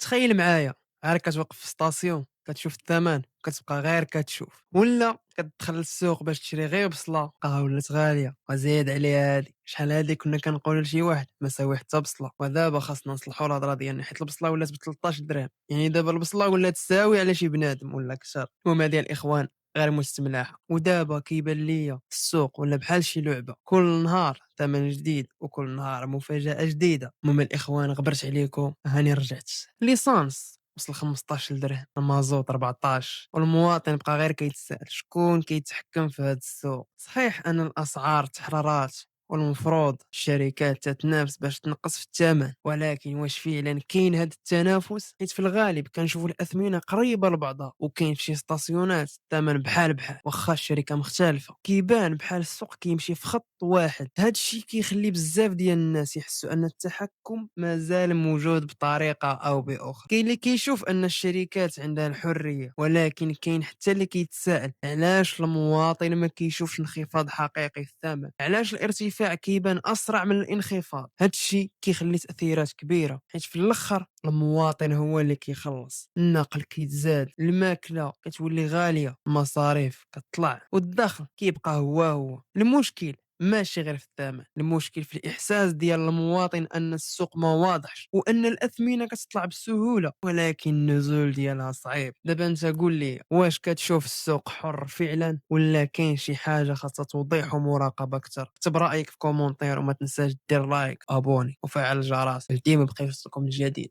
تخيل معايا عاد كتوقف في ستاسيون كتشوف الثمن وكتبقى غير كتشوف، ولا كتدخل للسوق باش تشري غير بصلة لقاها ولات غالية وزيد عليها هادي. شحال هادي كنا كنقولوا لشي واحد ما ساوي حتى بصلة، ودابا خاصنا نصلحوا الهضره ديالنا حيت البصلة ولات ب 13 درهم. يعني دابا البصلة ولات تساوي على شي بنادم ولا اكثر. المهم هادي الاخوان غير مستملاحه، ودابا كيبان ليا السوق ولا بحال شي لعبه، كل نهار ثمن جديد وكل نهار مفاجاه جديده. المهم الاخوان غبرت عليكم هاني رجعت. ليسانس وصل 15 درهم، المازوت 14، والمواطن بقى غير كيتسائل شكون كيتحكم في هذا السوق. صحيح ان الاسعار تحررات والمفروض الشركات تتنافس باش تنقص في الثمن، ولكن واش فعلا كاين هذا التنافس؟ حيت في الغالب كنشوفوا الاثمنه قريبه لبعضها، وكاين في شي ستاسيونات الثمن بحال بحال واخا الشركه مختلفه. كيبان بحال السوق كيمشي في خط واحد. هذا الشيء كيخلي بزاف ديال الناس يحسوا ان التحكم مازال موجود بطريقه او باخرى. كاين اللي كيشوف ان الشركات عندها الحريه، ولكن كاين حتى اللي كيتساءل علاش المواطن ما كيشوفش انخفاض حقيقي في الثمن، علاش الارتفاع كيبان اسرع من الانخفاض. هذا الشيء كيخلي تاثيرات كبيره، حيت في الاخر المواطن هو اللي كيخلص. النقل كيتزاد، الماكله كتولي غاليه، المصاريف كتطلع، والدخل كيبقى هو. المشكل ماشي غير في الثمن، المشكل في الاحساس ديال المواطن ان السوق ما واضحش وان الاثمنه كتطلع بسهوله ولكن النزول ديالها صعيب. دابا انت قول لي، واش كتشوف السوق حر فعلا ولا كاين شي حاجه خاصها توضيح ومراقبه اكثر؟ كتب رايك في كومونتير وما تنساش دير لايك ابوني وفعل الجرس باش ديما بقى يوصلكم الجديد.